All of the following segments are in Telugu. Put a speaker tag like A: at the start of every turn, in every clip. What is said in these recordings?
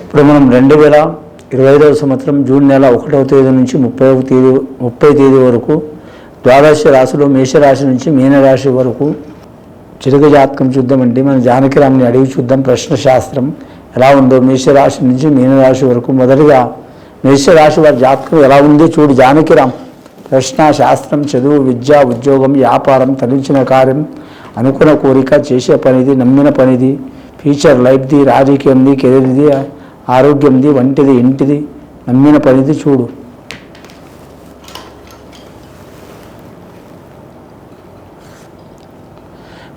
A: ఇప్పుడు మనం 2025వ సంవత్సరం జూన్ నెల 1వ తేదీ నుంచి 30వ తేదీ వరకు ద్వాదశ రాశిలో మేషరాశి నుంచి మీనరాశి వరకు చిరుగ జాతకం చూద్దామండి. మన జానకిరామ్ని అడిగి చూద్దాం ప్రశ్న శాస్త్రం ఎలా ఉందో. మేషరాశి నుంచి మీనరాశి వరకు మొదటిగా మేషరాశి వారి జాతకం ఎలా ఉందో చూడు జానకిరామ్. ప్రశ్న శాస్త్రం, చదువు, విద్య, ఉద్యోగం, వ్యాపారం, తలించిన కార్యం, అనుకున్న కోరిక, చేసే పనిది, నమ్మిన పనిది, ఫ్యూచర్ లైఫ్ది, రాజకీయంది, కెరీర్ది, ఆరోగ్యంది, వంటిది, ఇంటిది, నమ్మిన పనిది చూడు.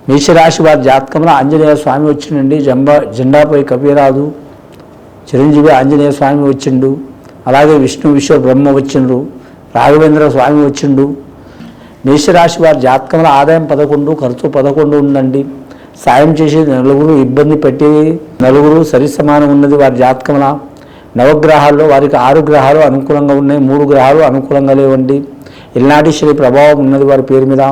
A: మేషరాశి వారి జాతకంలో ఆంజనేయ స్వామి వచ్చిండండి. జెండాపై కపిరాజు చిరంజీవి ఆంజనేయ స్వామి వచ్చిండు. అలాగే విష్ణు విశ్వ బ్రహ్మ వచ్చిండ్రు. రాఘవేంద్ర స్వామి వచ్చిండు. మేషరాశి వారి జాతకంలో ఆదాయం 11, ఖర్చు 11 ఉందండి. సాయం చేసేది నలుగురు, ఇబ్బంది పెట్టేది నలుగురు, సరి సమానం ఉన్నది వారి జాతకంలో. నవగ్రహాల్లో వారికి 6 గ్రహాలు అనుకూలంగా ఉన్నాయి, 3 గ్రహాలు అనుకూలంగా లేవండి. ఇల్నాటి శని ప్రభావం ఉన్నది వారి పేరు మీద.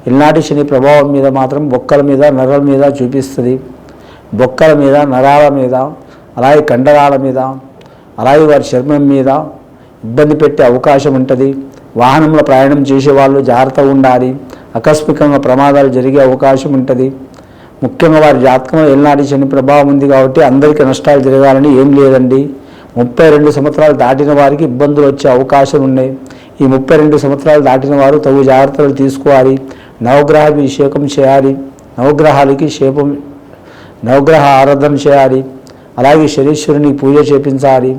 A: ఇల్నాటి శని ప్రభావం మీద మాత్రం బొక్కల మీద, నరాల మీద చూపిస్తుంది. బొక్కల మీద, నరాల మీద, అలాగే కండరాల మీద, అలాగే వారి చర్మం మీద ఇబ్బంది పెట్టే అవకాశం ఉంటుంది. వాహనంలో ప్రయాణం చేసేవాళ్ళు జాగ్రత్తగా ఉండాలి. ఆకస్మికంగా ప్రమాదాలు జరిగే అవకాశం ఉంటుంది. ముఖ్యంగా వారి జాతకంలో ఎల్నాటి శని ప్రభావం ఉంది కాబట్టి అందరికీ నష్టాలు జరగాలని ఏం లేదండి. 32 సంవత్సరాలు దాటిన వారికి ఇబ్బందులు వచ్చే అవకాశం ఉన్నాయి. ఈ 32 సంవత్సరాలు దాటిన వారు తగు జాగ్రత్తలు తీసుకోవాలి. నవగ్రహాభిషేకం చేయాలి. నవగ్రహ ఆరాధన చేయాలి. అలాగే శనీశ్వరుని పూజ చేపించాలి.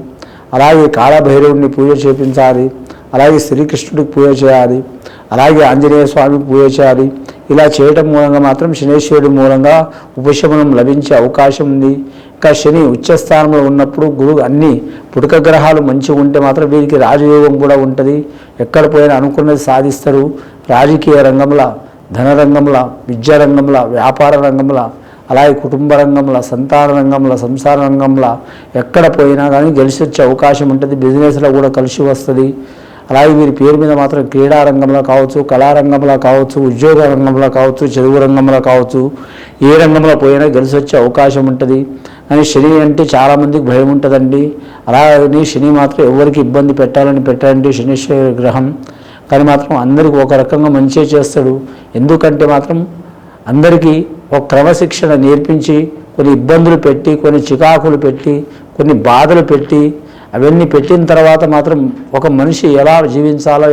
A: అలాగే కాళభైరవుని పూజ చేపించాలి. అలాగే శ్రీకృష్ణుడికి పూజ చేయాలి. అలాగే ఆంజనేయ స్వామికి పూజ చేయాలి. ఇలా చేయటం మూలంగా మాత్రం శనేశ్వరుడి మూలంగా ఉపశమనం లభించే అవకాశం ఉంది. ఇంకా శని ఉచ్చస్థానంలో ఉన్నప్పుడు గురువు అన్ని పుటక గ్రహాలు మంచిగా ఉంటే మాత్రం వీరికి రాజయోగం కూడా ఉంటుంది. ఎక్కడ పోయినా అనుకున్నది సాధిస్తారు. రాజకీయ రంగంలో, ధన రంగంలో, విద్యా రంగంలో, వ్యాపార రంగంలో, అలాగే కుటుంబ రంగంలో, సంతాన రంగంలో, సంసార రంగంలో ఎక్కడ పోయినా కానీ కలిసి వచ్చే అవకాశం ఉంటుంది. బిజినెస్లో కూడా కలిసి వస్తుంది. అలాగే వీరి పేరు మీద మాత్రం క్రీడా రంగంలో కావచ్చు, కళారంగంలో కావచ్చు, ఉద్యోగ రంగంలో కావచ్చు, చదువు రంగంలో కావచ్చు, ఏ రంగంలో పోయినా కలిసి వచ్చే అవకాశం ఉంటుంది. కానీ శని అంటే చాలామందికి భయం ఉంటుందండి. అలాగే శని మాత్రం ఎవరికి ఇబ్బంది పెట్టాలంటే శనీశ్వర గ్రహం. కానీ మాత్రం అందరికీ ఒక రకంగా మంచిగా చేస్తాడు. ఎందుకంటే మాత్రం అందరికీ ఒక క్రమశిక్షణ నేర్పించి కొన్ని ఇబ్బందులు పెట్టి, కొన్ని చికాకులు పెట్టి, కొన్ని బాధలు పెట్టి, అవన్నీ పెట్టిన తర్వాత మాత్రం ఒక మనిషి ఎలా జీవించాలో,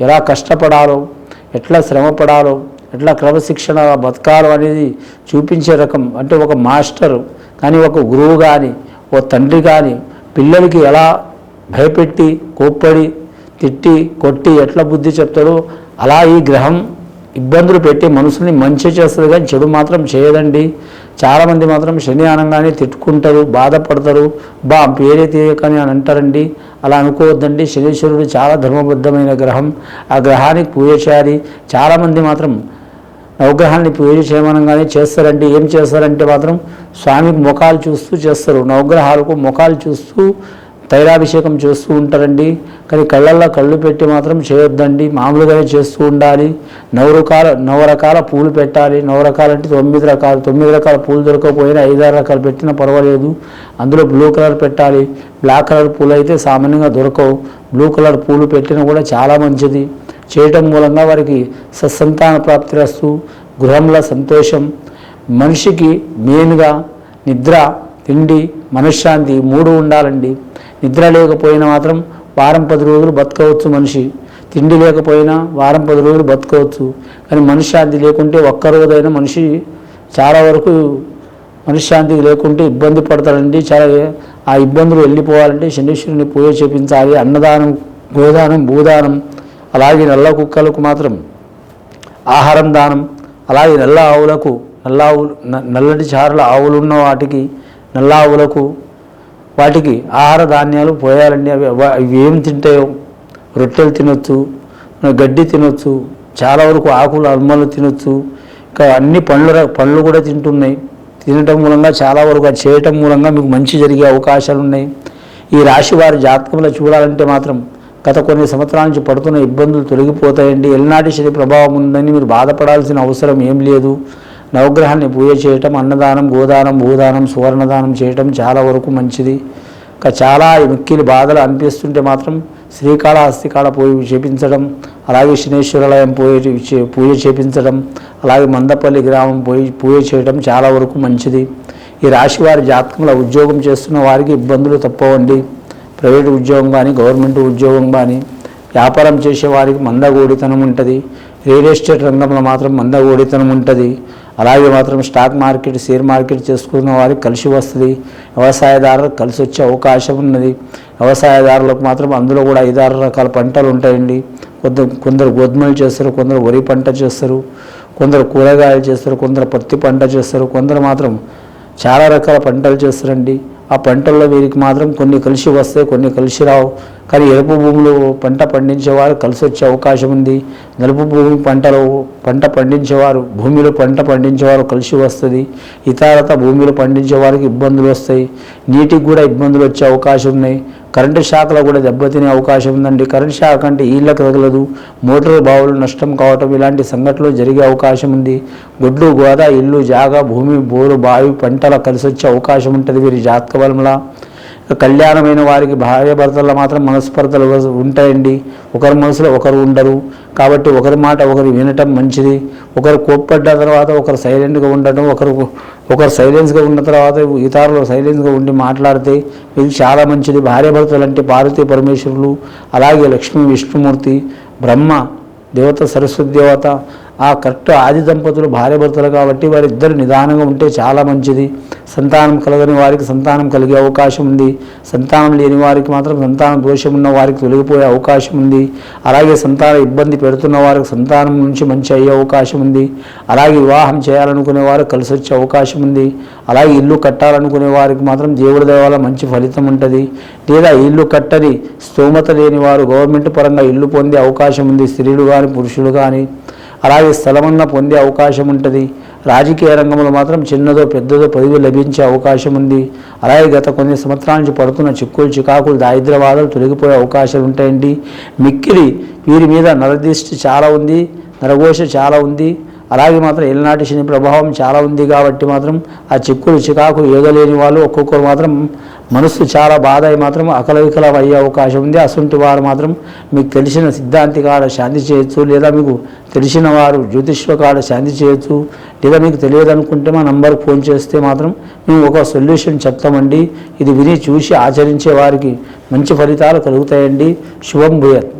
A: ఎలా కష్టపడాలో, ఎట్లా శ్రమపడాలో, ఎట్లా క్రమశిక్షణ బతకాలో అనేది చూపించే రకం. అంటే ఒక మాస్టరు కానీ, ఒక గురువు కానీ, ఓ తండ్రి కానీ పిల్లలకి ఎలా భయపెట్టి, కోప్పడి, తిట్టి, కొట్టి ఎట్లా బుద్ధి చెప్తాడో అలా ఈ గ్రహం ఇబ్బందులు పెట్టి మనుషుల్ని మంచి చేస్తుంది కానీ చెడు మాత్రం చేయదండి. చాలామంది మాత్రం శని అనగానే తిట్టుకుంటారు, బాధపడతారు, పేరే తీయకని అని అంటారండి. అలా అనుకోవద్దండి. శనీశ్వరుడు చాలా ధర్మబద్ధమైన గ్రహం. ఆ గ్రహానికి పూజ చేయాలి. చాలామంది మాత్రం నవగ్రహాన్ని పూజ చేయమనగానే చేస్తారండి. ఏం చేస్తారంటే మాత్రం స్వామికి ముఖాలు చూస్తూ చేస్తారు. నవగ్రహాలకు ముఖాలు చూస్తూ తైలాభిషేకం చేస్తూ ఉంటారండి. కానీ కళ్ళల్లో కళ్ళు పెట్టి మాత్రం చేయొద్దండి. మామూలుగానే చేస్తూ ఉండాలి. 9 రకాల పూలు పెట్టాలి. 9 రకాలంటే 9 రకాల పూలు దొరకకపోయినా 5-6 రకాలు పెట్టినా పర్వాలేదు. అందులో బ్లూ కలర్ పెట్టాలి. బ్లాక్ కలర్ పూలు అయితే సామాన్యంగా దొరకవు. బ్లూ కలర్ పూలు పెట్టినా కూడా చాలా మంచిది. చేయటం మూలంగా వారికి సత్సంతాన ప్రాప్తి రస్తు, గృహంలో సంతోషం. మనిషికి మెయిన్గా నిద్ర, తిండి, మనశ్శాంతి 3 ఉండాలండి. నిద్ర లేకపోయినా మాత్రం వారం 10 రోజులు బతకవచ్చు మనిషి. తిండి లేకపోయినా వారం 10 రోజులు బతకవచ్చు. కానీ మనశ్శాంతి లేకుంటే ఒక్కరోజైనా మనిషి చాలా వరకు మనశ్శాంతి లేకుంటే ఇబ్బంది పడతారండి. ఆ ఇబ్బందులు వెళ్ళిపోవాలంటే శనీశ్వరుని పూజ చేపించాలి. అన్నదానం, గోదానం, భూదానం, అలాగే నల్ల కుక్కలకు మాత్రం ఆహారం దానం, అలాగే నల్ల ఆవులకు, నల్లటి చారల ఆవులు ఉన్న వాటికి, నల్ల ఆవులకు వాటికి ఆహార ధాన్యాలు పోయాలండి. అవి ఏం తింటాయో రొట్టెలు తినొచ్చు, గడ్డి తినొచ్చు, చాలా వరకు ఆకులు అల్మలు తినొచ్చు. ఇంకా అన్ని పండ్లు కూడా తింటున్నాయి. తినటం మూలంగా చాలా వరకు అది చేయటం మూలంగా మీకు మంచి జరిగే అవకాశాలు ఉన్నాయి. ఈ రాశి వారి జాతకంలో చూడాలంటే మాత్రం గత కొన్ని సంవత్సరాల నుంచి పడుతున్న ఇబ్బందులు తొలగిపోతాయండి. ఎల్నాటి శని ప్రభావం ఉందని మీరు బాధపడాల్సిన అవసరం ఏం లేదు. నవగ్రహాన్ని పూజ చేయటం, అన్నదానం, గోదానం, భూదానం, సువర్ణదానం చేయటం చాలా వరకు మంచిది. ఇంకా చాలా మిక్కిలి బాధలు అనిపిస్తుంటే మాత్రం శ్రీకాళహస్తి కాడ పూజ చేపించడం, అలాగే శనేశ్వరాలయం పూజ చేపించడం, అలాగే మందపల్లి గ్రామం పూజ చేయడం చాలా వరకు మంచిది. ఈ రాశి వారి జాతకంలో ఉద్యోగం చేస్తున్న వారికి ఇబ్బందులు తప్పవండి. ప్రైవేటు ఉద్యోగం కానీ, గవర్నమెంట్ ఉద్యోగం కానీ, వ్యాపారం చేసే వారికి మందగోడితనం ఉంటుంది. రియల్ ఎస్టేట్ రంగంలో మాత్రం మందగోడితనం ఉంటుంది. అలాగే మాత్రం స్టాక్ మార్కెట్, షేర్ మార్కెట్ చేసుకున్న వారికి కలిసి వస్తుంది. వ్యవసాయదారులకు కలిసి వచ్చే అవకాశం ఉన్నది. వ్యవసాయదారులకు మాత్రం అందులో కూడా 5-6 రకాల పంటలు ఉంటాయండి. కొందరు గోధుమలు చేస్తారు, కొందరు వరి పంట చేస్తారు, కొందరు కూరగాయలు చేస్తారు, కొందరు పత్తి పంట చేస్తారు, కొందరు మాత్రం చాలా రకాల పంటలు చేస్తారండి. ఆ పంటల్లో వీరికి మాత్రం కొన్ని కలిసి వస్తాయి, కొన్ని కలిసి రావు. కానీ ఎరుపు భూములు పంట పండించేవారు కలిసి వచ్చే అవకాశం ఉంది. నలుపు భూమి పంట పండించేవారు, భూమిలో పంట పండించేవారు కలిసి వస్తుంది. ఇతరత భూమిలో పండించేవారికి ఇబ్బందులు వస్తాయి. నీటికి కూడా ఇబ్బందులు వచ్చే అవకాశం ఉన్నాయి. కరెంటు షాక్లో కూడా దెబ్బతినే అవకాశం ఉందండి. కరెంటు షాక్ అంటే ఇళ్ళకు తగలదు, మోటారు బావులు నష్టం కావటం ఇలాంటి సంఘటనలు జరిగే అవకాశం ఉంది. గుడ్లు, గోద, ఇల్లు, జాగా, భూమి, బోరు, బావి, పంటల కలిసి వచ్చే అవకాశం ఉంటుంది వీరి జాతక బలంలా. కళ్యాణమైన వారికి భార్యాభర్తల్లో మాత్రం మనస్పర్ధలు ఉంటాయండి. ఒకరి మనసులో ఒకరు ఉండరు. కాబట్టి ఒకరి మాట ఒకరు వినటం మంచిది. ఒకరు కోప్పడ్డ తర్వాత ఒకరు సైలెంట్గా ఉండటం, ఒకరు సైలెన్స్గా ఉన్న తర్వాత ఇతరులు సైలెన్స్గా ఉండి మాట్లాడితే ఇది చాలా మంచిది. భార్యాభర్తలు అంటే పార్వతీ పరమేశ్వరులు, అలాగే లక్ష్మీ, విష్ణుమూర్తి, బ్రహ్మ దేవత, సరస్వతి దేవత, ఆ కరెక్ట్ ఆది దంపతులు భార్యాభర్తలు కాబట్టి వారిద్దరు నిదానంగా ఉంటే చాలా మంచిది. సంతానం కలగని వారికి సంతానం కలిగే అవకాశం ఉంది. సంతానం లేని వారికి మాత్రం సంతానం దోషం ఉన్న వారికి తొలగిపోయే అవకాశం ఉంది. అలాగే సంతాన ఇబ్బంది పెడుతున్న వారికి సంతానం నుంచి మంచి అయ్యే అవకాశం ఉంది. అలాగే వివాహం చేయాలనుకునే వారికి కలిసి వచ్చే అవకాశం ఉంది. అలాగే ఇల్లు కట్టాలనుకునే వారికి మాత్రం దేవుడి దయ వల్ల మంచి ఫలితం ఉంటుంది. లేదా ఇల్లు కట్టని స్తోమత లేని వారు గవర్నమెంట్ పరంగా ఇల్లు పొందే అవకాశం ఉంది. స్త్రీలు కానీ, పురుషులు కానీ. అలాగే స్థలమన్నా పొందే అవకాశం ఉంటుంది. రాజకీయ రంగంలో మాత్రం చిన్నదో పెద్దదో పదవి లభించే అవకాశం ఉంది. అలాగే గత కొన్ని సంవత్సరాల నుంచి పడుతున్న చిక్కులు, చికాకులు, దారిద్ర్యవాదాలు తొలగిపోయే అవకాశాలు ఉంటాయండి. మిక్కిలి వీరి మీద నరదృష్టి చాలా ఉంది, నరఘోష చాలా ఉంది. అలాగే మాత్రం ఎల్నాటి శని ప్రభావం చాలా ఉంది. కాబట్టి మాత్రం ఆ చిక్కులు, చికాకులు ఏగలేని వాళ్ళు ఒక్కొక్కరు మాత్రం మనస్సు చాలా బాధ అయి మాత్రం అకలవికలం అయ్యే అవకాశం ఉంది. అసంటి వారు మాత్రం మీకు తెలిసిన సిద్ధాంతి కాడ శాంతి చేయొచ్చు, లేదా మీకు తెలిసిన వారు జ్యోతిష్యుల కాడ శాంతి చేయొచ్చు, లేదా మీకు తెలియదు అనుకుంటే మా నంబర్కి ఫోన్ చేస్తే మాత్రం మేము ఒక సొల్యూషన్ చెప్తామండి. ఇది విని చూసి ఆచరించే వారికి మంచి ఫలితాలు కలుగుతాయండి. శుభం భూయాత్.